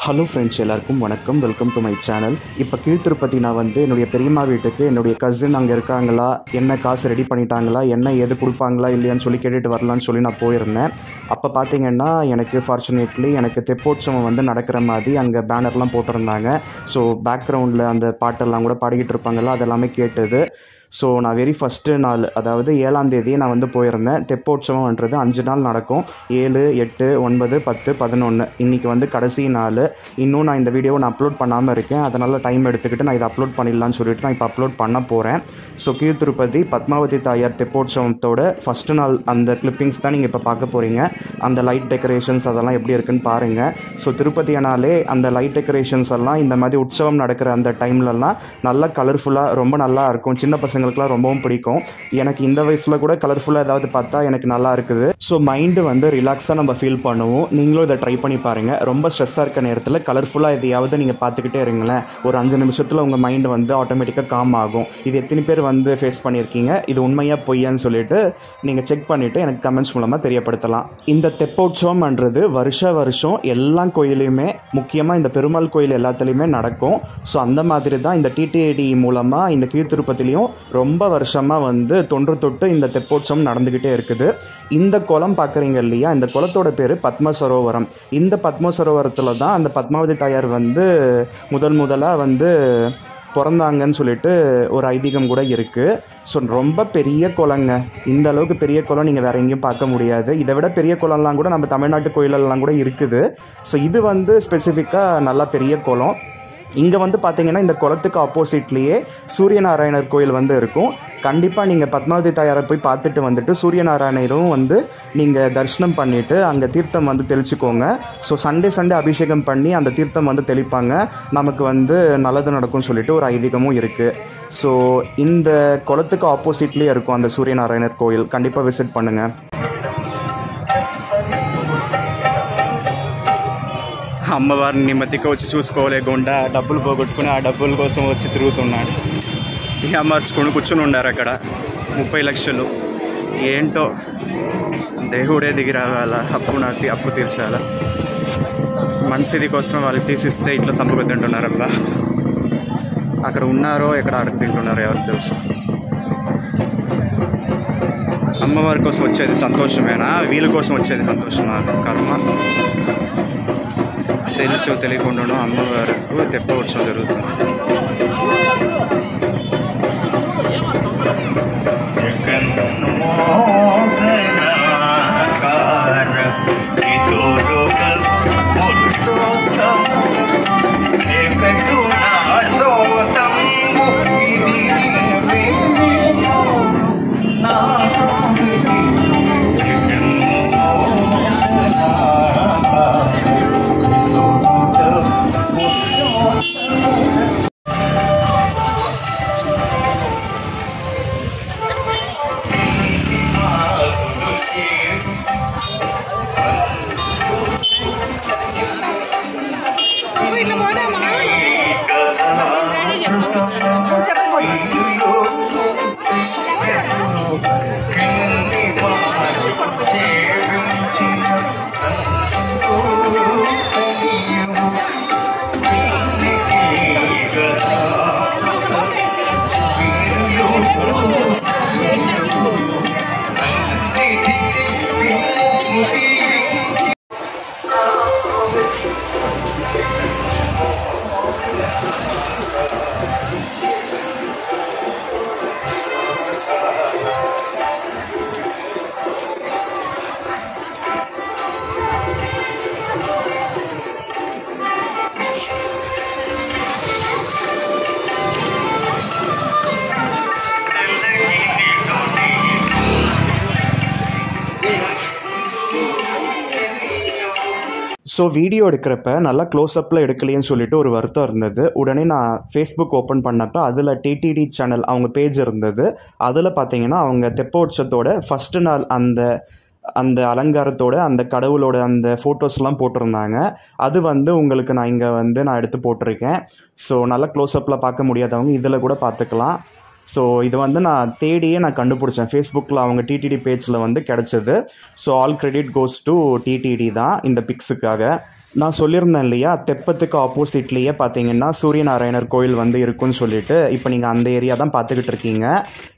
Hello friends, எல்லாருக்கும் வணக்கம். Welcome to my channel. இப்போ கீழ்த்திருப்பதி நான் வந்து என்னுடைய பெரியம்மா வீட்டுக்கு என்னுடைய கசின் அங்கே இருக்காங்களா, என்ன காசு ரெடி பண்ணிட்டாங்களா, என்ன எது கொடுப்பாங்களா இல்லையான்னு சொல்லி கேட்டுட்டு வரலான்னு சொல்லி நான் போயிருந்தேன். அப்போ பார்த்தீங்கன்னா எனக்கு ஃபார்ச்சுனேட்லி எனக்கு தெப்போற்சவம் வந்து நடக்கிற மாதிரி அங்கே பேனர்லாம் போட்டிருந்தாங்க. ஸோ பேக்ரவுண்டில் அந்த பாட்டெல்லாம் கூட பாடிக்கிட்டு இருப்பாங்களா, அதெல்லாமே கேட்டது. ஸோ நான் வெரி ஃபஸ்ட்டு நாள், அதாவது 7ஆம் தேதி நான் வந்து போயிருந்தேன். தெப்போற்சவம்ன்றது 5 நாள் நடக்கும். 7, 8, 9, 10, 11 இன்றைக்கி வந்து கடைசி நாள். இன்னும் நான் இந்த வீடியோவை நான் அப்லோட் பண்ணாமல் இருக்கேன். அதனால் டைம் எடுத்துக்கிட்டு நான் இதை அப்லோட் பண்ணிடலான்னு சொல்லிட்டு நான் இப்போ அப்லோட் பண்ண போகிறேன். ஸோ கீழ்த்திருப்பதி பத்மாவதி தாயார் தெப்போற்சவத்தோட ஃபஸ்ட்டு நாள் அந்த கிளிப்பிங்ஸ் தான் நீங்கள் இப்போ பார்க்க போகிறீங்க. அந்த லைட் டெக்கரேஷன்ஸ் அதெல்லாம் எப்படி இருக்குன்னு பாருங்கள். ஸோ திருப்பதினாலே அந்த லைட் டெக்கரேஷன்ஸ் எல்லாம் இந்த மாதிரி உற்சவம் நடக்கிற அந்த டைம்லலாம் நல்லா கலர்ஃபுல்லாக ரொம்ப நல்லா இருக்கும். சின்ன பசங்களுக்குலாம் ரொம்பவும் பிடிக்கும். எனக்கு இந்த வயசில் கூட கலர்ஃபுல்லாக ஏதாவது பார்த்தா எனக்கு நல்லா இருக்குது. ஸோ மைண்டு வந்து ரிலாக்ஸாக நம்ம ஃபீல் பண்ணுவோம். நீங்களும் இதை ட்ரை பண்ணி பாருங்கள். ரொம்ப ஸ்ட்ரெஸ்ஸாக இருக்க நேரத்தில் கலர்ஃபுல்லாக எதையாவது நீங்கள் பார்த்துக்கிட்டே இருங்களேன். ஒரு 5 நிமிஷத்தில் உங்கள் மைண்டு வந்து ஆட்டோமேட்டிக்காக காம் ஆகும். இது எத்தனை பேர் வந்து ஃபேஸ் பண்ணியிருக்கீங்க, இது உண்மையாக பொய்யான்னு சொல்லிட்டு நீங்கள் செக் பண்ணிவிட்டு எனக்கு கமெண்ட்ஸ் மூலமாக தெரியப்படுத்தலாம். இந்த தெப்போற்சவம்ன்றது வருஷம் எல்லா கோயிலையுமே, முக்கியமாக இந்த பெருமாள் கோயில் எல்லாத்துலேயுமே நடக்கும். ஸோ அந்த மாதிரி தான் இந்த டிடிஐடி மூலமாக இந்த கீழ்த்திருப்பதிலையும் ரொம்ப வருஷமாக வந்து தொன்று தொட்டு இந்த தெப்போற்சவம் நடந்துக்கிட்டே இருக்குது. இந்த குளம் பார்க்குறீங்க இல்லையா, இந்த குளத்தோட பேர் பத்ம சரோவரம். இந்த பத்ம சரோவரத்தில் தான் அந்த பத்மாவதி தாயார் வந்து முதலாக வந்து பிறந்தாங்கன்னு சொல்லிட்டு ஒரு ஐதீகம் கூட இருக்குது. ஸோ ரொம்ப பெரிய குளங்க. இந்த அளவுக்கு பெரிய குளம் நீங்கள் வேறு எங்கேயும் பார்க்க முடியாது. இதை விட பெரிய குளம்லாம் கூட நம்ம தமிழ்நாட்டு கோயிலெல்லாம் கூட இருக்குது. ஸோ இது வந்து ஸ்பெசிஃபிக்காக நல்லா பெரிய குளம். இங்கே வந்து பார்த்தீங்கன்னா இந்த குளத்துக்கு ஆப்போசிட்லேயே சூரியநாராயணர் கோயில் வந்து இருக்கும். கண்டிப்பாக நீங்கள் பத்மாவதி தாயாரை போய் பார்த்துட்டு வந்துட்டு சூரியநாராயணரும் வந்து நீங்கள் தரிசனம் பண்ணிவிட்டு அங்கே தீர்த்தம் வந்து தெளிச்சுக்கோங்க. ஸோ சண்டே அபிஷேகம் பண்ணி அந்த தீர்த்தம் வந்து தெளிப்பாங்க. நமக்கு வந்து நல்லது நடக்கும்னு சொல்லிட்டு ஒரு ஐதீகமும் இருக்குது. ஸோ இந்த குளத்துக்கு ஆப்போசிட்லேயே இருக்கும் அந்த சூரியநாராயணர் கோயில். கண்டிப்பாக விசிட் பண்ணுங்கள். అమ్మవారిని మతికి వచ్చి చూసుకోలేకుండా డబ్బులు పోగొట్టుకుని ఆ డబ్బుల కోసం వచ్చి తిరుగుతున్నాడు. ఇక అమర్చుకొని కూర్చుని ఉండారు అక్కడ 30 లక్షలు. ఏంటో దేవుడే దిగి రావాల, అప్పు తీర్చాల. మంచిది కోసం వాళ్ళు తీసిస్తే ఇట్లా సంపగ తింటున్నారబ్బా. అక్కడ ఉన్నారో ఎక్కడ అడుగు తింటున్నారో ఎవరికి తెలుసు. అమ్మవారి కోసం వచ్చేది సంతోషమేనా, వీళ్ళ కోసం వచ్చేది సంతోషమా? కర్మ. తెలుసు తెలియకుండాను అమ్మవారికి తెప్పవచ్చం జరుగుతుంది. ஸோ வீடியோ எடுக்கிறப்ப நல்லா க்ளோஸ்அப்பில் எடுக்கலையேன்னு சொல்லிட்டு ஒரு வருத்தம் இருந்தது. உடனே நான் ஃபேஸ்புக் ஓப்பன் பண்ணப்போ அதில் டிடிடி சேனல் அவங்க பேஜ் இருந்தது. அதில் பார்த்தீங்கன்னா அவங்க தெப்போற்சவத்தோட ஃபஸ்ட்டு நாள் அந்த அலங்காரத்தோட அந்த கடவுளோட அந்த ஃபோட்டோஸ்லாம் போட்டிருந்தாங்க. அது வந்து உங்களுக்கு நான் இங்கே வந்து நான் எடுத்து போட்டிருக்கேன். ஸோ நல்லா க்ளோஸ்அப்பில் பார்க்க முடியாதவங்க இதில் கூட பார்த்துக்கலாம். ஸோ இது வந்து நான் தேடியே நான் கண்டுபிடிச்சேன். ஃபேஸ்புக்கில் அவங்க டிடிடி பேஜில் வந்து கிடச்சிது. So all credit goes to TTD தான் இந்த பிக்ஸுக்காக. நான் சொல்லியிருந்தேன் இல்லையா, தெப்பத்துக்கு ஆப்போசிட்லேயே பார்த்தீங்கன்னா சூரியநாராயணர் கோயில் வந்து இருக்குன்னு சொல்லிட்டு. இப்போ நீங்கள் அந்த ஏரியா தான் பார்த்துக்கிட்டு இருக்கீங்க.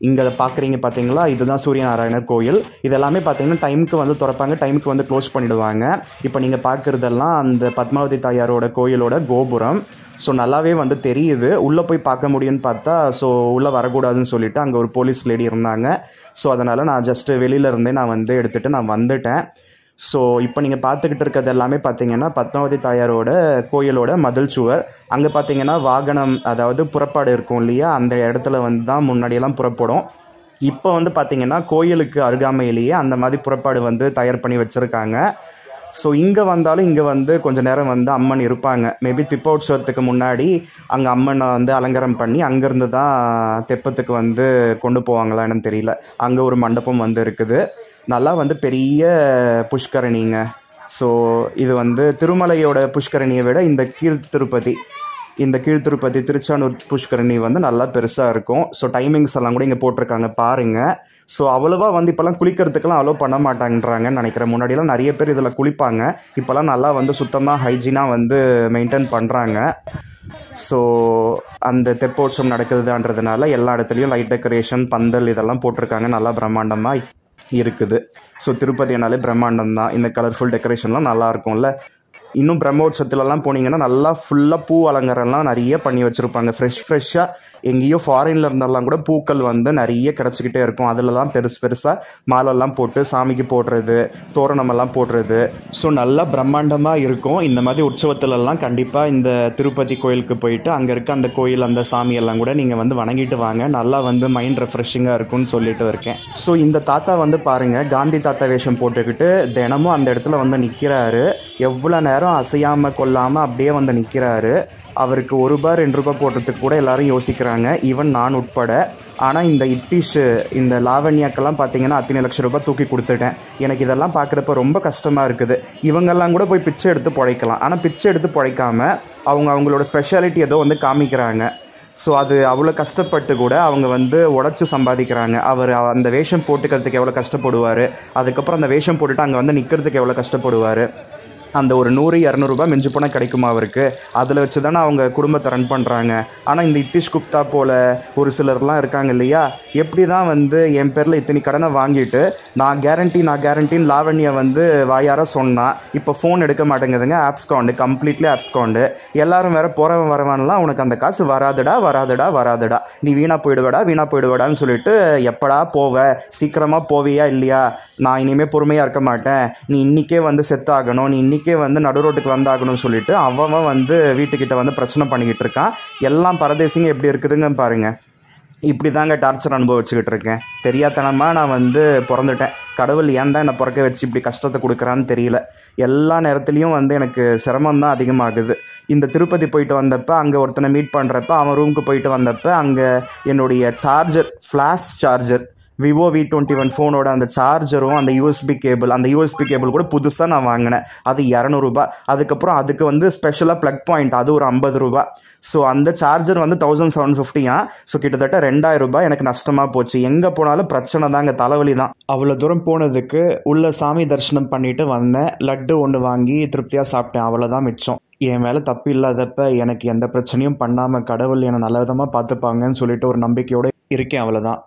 இங்கே அதை பார்க்குறீங்க பார்த்தீங்களா, இதுதான் சூரியநாராயணர் கோயில். இதெல்லாமே பார்த்தீங்கன்னா டைமுக்கு வந்து திறப்பாங்க, டைமுக்கு வந்து க்ளோஸ் பண்ணிவிடுவாங்க. இப்போ நீங்கள் பார்க்குறதெல்லாம் அந்த பத்மாவதி தாயாரோட கோயிலோட கோபுரம். ஸோ நல்லாவே வந்து தெரியுது. உள்ளே போய் பார்க்க முடியும்னு பார்த்தா உள்ளே வரக்கூடாதுன்னு சொல்லிவிட்டு அங்கே ஒரு போலீஸ் லேடி இருந்தாங்க. ஸோ அதனால் நான் ஜஸ்ட்டு வெளியில் இருந்தே நான் வந்து எடுத்துகிட்டு நான் வந்துட்டேன். ஸோ இப்போ நீங்கள் பார்த்துக்கிட்டு இருக்கிறது எல்லாமே பார்த்தீங்கன்னா பத்மாவதி தாயாரோட கோயிலோட மதில் சுவர். அங்கே பார்த்தீங்கன்னா வாகனம், அதாவது புறப்பாடு இருக்கும் இல்லையா, அந்த இடத்துல வந்து தான் முன்னாடியெல்லாம் புறப்படும். இப்போ வந்து பார்த்திங்கன்னா கோயிலுக்கு அருகாமையிலேயே அந்த மாதிரி புறப்பாடு வந்து தயார் பண்ணி வச்சுருக்காங்க. ஸோ இங்கே வந்தாலும் இங்கே வந்து கொஞ்சம் நேரம் வந்து அம்மன் இருப்பாங்க. மேபி தெப்போற்சவத்துக்கு முன்னாடி அங்கே அம்மனை வந்து அலங்காரம் பண்ணி அங்கேருந்து தான் தெப்பத்துக்கு வந்து கொண்டு போவாங்களா என்னன்னு தெரியல. அங்கே ஒரு மண்டபம் வந்து இருக்குது. நல்லா வந்து பெரிய புஷ்கரணிங்க. ஸோ இது வந்து திருமலையோட புஷ்கரணியை விட இந்த கீழ் திருப்பதி திருச்சானூர் புஷ்கரணி வந்து நல்லா பெருசாக இருக்கும். ஸோ டைமிங்ஸ் எல்லாம் கூட இங்கே போட்டிருக்காங்க பாருங்கள். ஸோ அவ்வளோவா வந்து இப்போல்லாம் குளிக்கிறதுக்கெல்லாம் அலோவ் பண்ண மாட்டாங்கன்றாங்கன்னு நினைக்கிறேன். முன்னாடியெல்லாம் நிறைய பேர் இதில் குளிப்பாங்க. இப்போல்லாம் நல்லா வந்து சுத்தமாக ஹைஜீனாக வந்து மெயின்டைன் பண்ணுறாங்க. ஸோ அந்த தெப்போற்சவம் நடக்குதுன்றதுனால எல்லா இடத்துலையும் லைட் டெக்கரேஷன், பந்தல் இதெல்லாம் போட்டிருக்காங்க. நல்லா பிரம்மாண்டமாக இருக்குது. ஸோ திருப்பதினாலே பிரம்மாண்டம் தான். இந்த கலர்ஃபுல் டெக்கரேஷன்லாம் நல்லா இருக்கும்ல. இன்னும் பிரம்மோற்சவத்துலலாம் போனீங்கன்னா நல்லா ஃபுல்லாக பூ அலங்காரம்லாம் நிறைய பண்ணி வச்சுருப்பாங்க. ஃப்ரெஷ்ஷாக எங்கேயோ ஃபாரினில் இருந்தெல்லாம் கூட பூக்கள் வந்து நிறைய கிடச்சிக்கிட்டே இருக்கும். அதிலலாம் பெருசாக மாலெல்லாம் போட்டு சாமிக்கு போடுறது, தோரணமெல்லாம் போடுறது. ஸோ நல்லா பிரம்மாண்டமாக இருக்கும். இந்த மாதிரி உற்சவத்துலலாம் கண்டிப்பாக இந்த திருப்பதி கோயிலுக்கு போயிட்டு அங்கே இருக்க அந்த கோயில், அந்த சாமியெல்லாம் கூட நீங்கள் வந்து வணங்கிட்டு வாங்க. நல்லா வந்து மைண்ட் ரெஃப்ரெஷிங்காக இருக்கும்னு சொல்லிட்டு இருக்கேன். ஸோ இந்த தாத்தா வந்து பாருங்கள், காந்தி தாத்தா வேஷம் போட்டுக்கிட்டு தினமும் அந்த இடத்துல வந்து நிற்கிறாரு. எவ்வளோ நேரம் அசையாமல் கொள்ளாமல் அப்படியே வந்து நிற்கிறாரு. அவருக்கு ₹1 ₹2 போடுறதுக்கு கூட எல்லாரும் யோசிக்கிறாங்க, ஈவன் நான் உட்பட. ஆனால் இந்த இந்த லாவண்யாக்கெல்லாம் பார்த்தீங்கன்னா அத்தனை லட்சம் ரூபாய் தூக்கி கொடுத்துட்டேன். எனக்கு இதெல்லாம் பார்க்குறப்ப ரொம்ப கஷ்டமாக இருக்குது. இவங்கெல்லாம் கூட போய் பிச்சை எடுத்து பிழைக்கலாம். ஆனால் பிச்சை எடுத்து பிழைக்காமல் அவங்களோட ஸ்பெஷாலிட்டி ஏதோ வந்து காமிக்கிறாங்க. ஸோ அது அவ்வளோ கஷ்டப்பட்டு கூட அவங்க வந்து உழைச்சி சம்பாதிக்கிறாங்க. அவர் அந்த வேஷம் போட்டுக்கிறதுக்கு எவ்வளோ கஷ்டப்படுவார், அதுக்கப்புறம் அந்த வேஷம் போட்டுட்டு அங்கே வந்து நிற்கிறதுக்கு எவ்வளோ கஷ்டப்படுவார். அந்த ஒரு ₹100-200 மிஞ்சி போனால் கிடைக்குமா அவருக்கு? அதில் வச்சு தானே அவங்க குடும்பத்தை ரன் பண்ணுறாங்க. ஆனால் இந்த இத்திஷ் குப்தா போல் ஒரு சிலர்லாம் இருக்காங்க இல்லையா, எப்படி தான் வந்து என் பேரில் இத்தனை கடனை வாங்கிட்டு நான் கேரண்டின்னு லாவண்யா வந்து வாயார சொன்னால் இப்போ ஃபோன் எடுக்க மாட்டேங்குதுங்க. ஆப்ஸ்காண்டு, கம்ப்ளீட்லி ஆப்ஸ்காண்டு. எல்லாரும் வேறு போகிறவன் வரவான்லாம் உனக்கு அந்த காசு வராதுடா, நீ வீணாக போயிடுவாடான்னு சொல்லிட்டு எப்படா போவ, சீக்கிரமாக போவியா இல்லையா, நான் இனிமேல் பொறுமையாக இருக்க மாட்டேன், நீ இன்றைக்கே வந்து செத்தாகணும், நீ இன்றைக்கே வந்து நடு ரோட்டுக்கு வந்தாகணும்னு சொல்லிட்டு அவன் வந்து வீட்டுக்கிட்ட வந்து பிரச்சனை பண்ணிக்கிட்டு இருக்கான். எல்லாம் பரதேசிங்க எப்படி இருக்குதுங்க பாருங்கள். இப்படி தாங்க டார்ச்சர் அனுபவிச்சுக்கிட்டு இருக்கேன். தெரியாதனமாக நான் வந்து பிறந்துட்டேன். கடவுள் ஏன் தான் என்னை பிறக்க வச்சு இப்படி கஷ்டத்தை கொடுக்குறான்னு தெரியல. எல்லா நேரத்துலையும் வந்து எனக்கு சிரமம்தான் அதிகமாகுது. இந்த திருப்பதி போயிட்டு வந்தப்போ அங்கே ஒருத்தனை மீட் பண்ணுறப்ப, அவன் ரூமுக்கு போயிட்டு வந்தப்போ அங்கே என்னுடைய ஃப்ளாஷ் சார்ஜர் விவோ V21 ஃபோனோட அந்த சார்ஜரும் அந்த யூஎஸ்பி கேபிள் கூட புதுசாக நான் வாங்கினேன். அது ₹200. அதுக்கப்புறம் அதுக்கு வந்து ஸ்பெஷலாக ப்ளக் பாயிண்ட், அது ஒரு ₹50. ஸோ அந்த சார்ஜர் வந்து 1750. ஸோ கிட்டத்தட்ட ₹2000 எனக்கு நஷ்டமாக போச்சு. எங்கே போனாலும் பிரச்சனை தாங்க, தலைவலி தான். அவ்வளோ தூரம் போனதுக்கு உள்ள சாமி தரிசனம் பண்ணிட்டு வந்தேன். லட்டு ஒன்று வாங்கி திருப்தியாக சாப்பிட்டேன். அவ்வளோதான் மிச்சம். என் மேலே தப்பு இல்லாதப்ப எனக்கு எந்த பிரச்சனையும் பண்ணாமல் கடவுள் என்னை நல்ல விதமாக பார்த்துப்பாங்கன்னு சொல்லிட்டு ஒரு நம்பிக்கையோடு இருக்கேன். அவ்வளோதான்.